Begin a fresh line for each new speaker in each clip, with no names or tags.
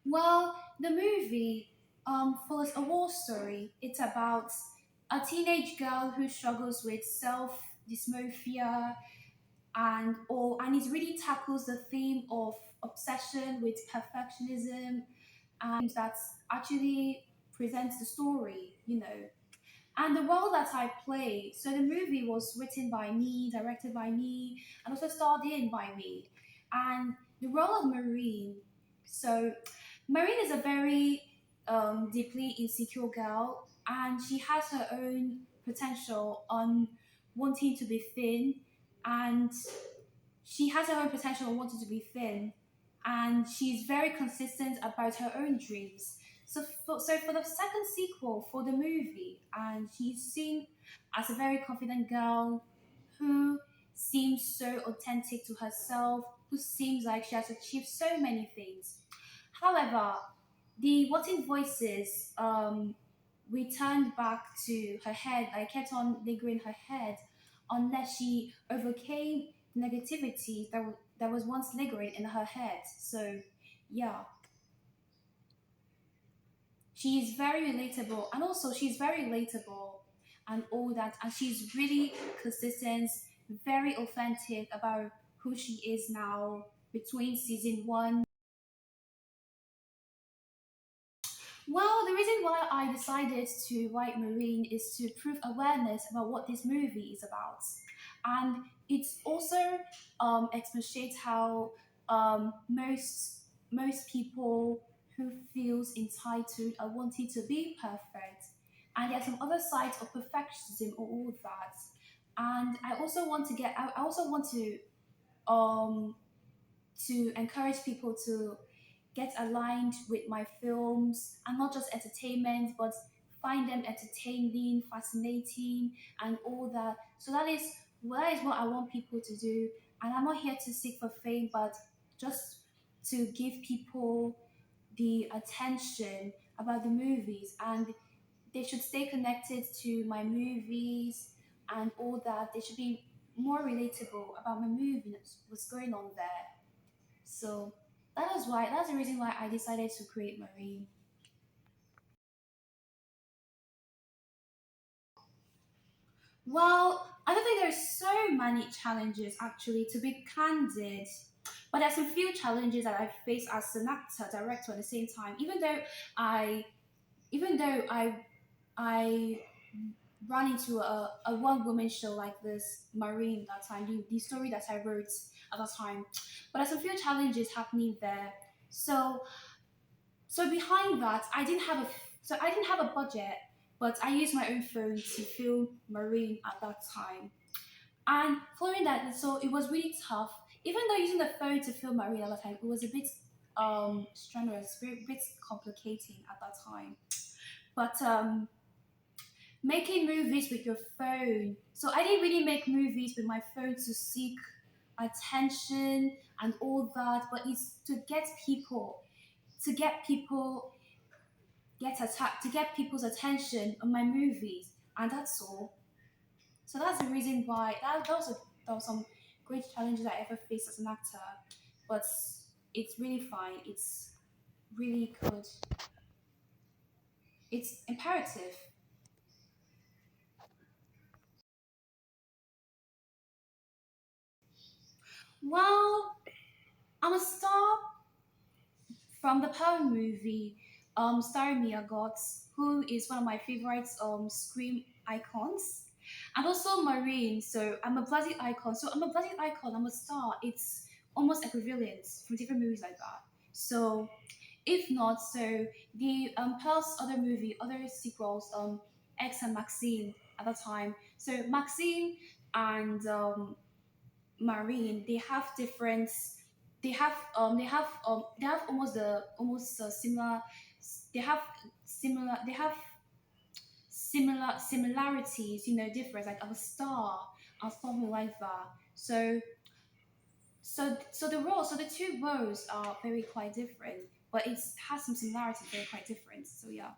Well, the movie follows a war story. It's about a teenage girl who struggles with self dysmorphia and it really tackles the theme of obsession with perfectionism and that actually presents the story, and the role that I play. So the movie was written by me, directed by me, and also starred in by me. And the role of Marine. So Marine is a very deeply insecure girl, and she has her own potential on wanting to be thin, and she has her own potential and wanted to be thin, and she's very consistent about her own dreams. So for the second sequel for the movie, and she's seen as a very confident girl who seems so authentic to herself, who seems like she has achieved so many things. However, the wanting voices returned back to her head. I kept on lingering her head unless she overcame negativity that was once lingering in her head. So, yeah, she's very relatable, and also she's very relatable and all that, and she's really consistent, very authentic about who she is now between season one. Well, the reason why I decided to write Marine is to prove awareness about what this movie is about. And it's also expatiates how most people who feels entitled are wanting to be perfect. And there's some other sides of perfectionism or all that. And I also want um to encourage people to get aligned with my films and not just entertainment, but find them entertaining, fascinating, and all that. So that is what I want people to do. And I'm not here to seek for fame, but just to give people the attention about the movies, and they should stay connected to my movies and all that. They should be more relatable about my movie, what's going on there. So that's the reason why I decided to create Marine. Well, I don't think there's so many challenges actually, to be candid. But there's some few challenges that I face as an actor, director at the same time. I even though I ran into a one woman show like this, Marine, that time, the story that I wrote at that time. But there's a few challenges happening there. So So behind that, I didn't have a budget, but I used my own phone to film Marine at that time. And following that, so it was really tough. Even though using the phone to film Marine at that time, it was a bit strenuous, very bit complicating at that time. But making movies with your phone. So I didn't really make movies with my phone to seek attention and all that, but it's to get people to get people's attention on my movies, and that's all. So that's the reason why that was some great challenges I ever faced as an actor, but it's really fine. It's really good. It's imperative. Well, I'm a star from the Pearl movie, starring Mia Goth, who is one of my favorite scream icons, and also Marine. So I'm a bloody icon. So I'm a bloody icon. I'm a star. It's almost equivalent from different movies like that. So if not, so the Pearl's other movie, other sequels, X and Maxine at the time. So Maxine and Marine, they have almost similar they have they have similarities, difference, like I'm a star or something like that. So the two roles are very quite different, but it has some similarities, very quite different. So yeah,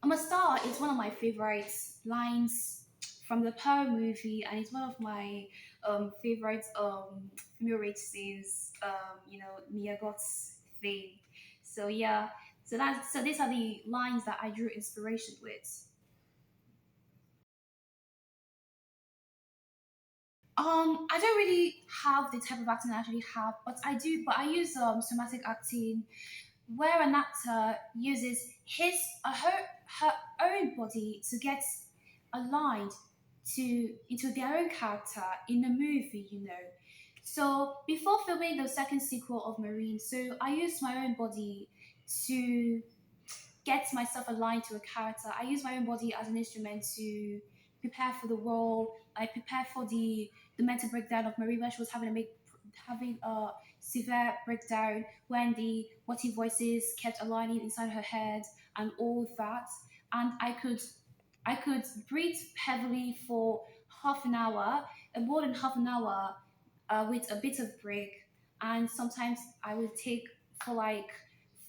I'm a star is one of my favorite lines from the Pearl movie, and it's one of my favorite female rage scenes, Mia Goth's thing. So yeah, so these are the lines that I drew inspiration with. I don't really have the type of acting I actually have, but I do. But I use somatic acting, where an actor uses his her own body to get aligned to into their own character in the movie. So before filming the second sequel of Marine, so I used my own body to get myself aligned to a character. I use my own body as an instrument to prepare for the role. I prepare for the mental breakdown of Marie when she was having a severe breakdown when the body voices kept aligning inside her head and all that. And I could breathe heavily for half an hour, more than half an hour, with a bit of break. And sometimes I would take for like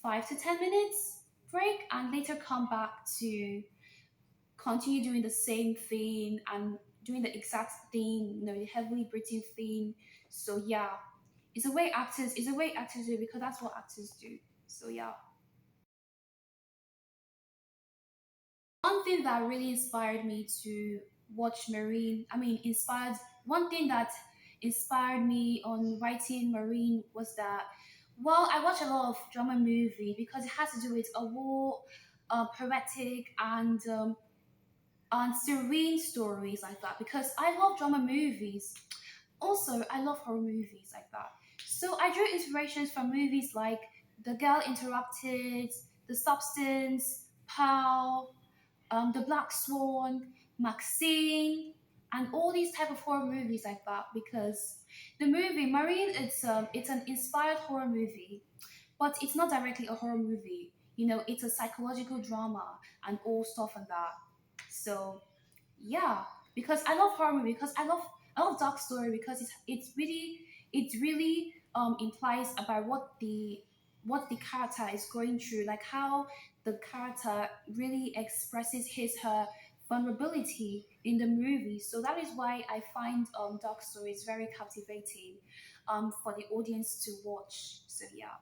5 to 10 minutes break and later come back to continue doing the same thing and doing the exact thing, the heavily breathing thing. So yeah, it's a way actors do it because that's what actors do. So yeah. One thing that really inspired me to watch Marine, I mean, inspired one thing that inspired me on writing Marine was that, well, I watch a lot of drama movie because it has to do with a war, poetic and serene stories like that. Because I love drama movies. Also, I love horror movies like that. So I drew inspirations from movies like The Girl Interrupted, The Substance, Pearl, The Black Swan, Maxine, and all these type of horror movies like that because the movie Marine it's an inspired horror movie, but it's not directly a horror movie. It's a psychological drama and all stuff like that. So yeah, because I love horror movie because I love dark story because it really implies about what the character is going through, like how the character really expresses his her vulnerability in the movie. So that is why I find dark stories very captivating for the audience to watch. So yeah.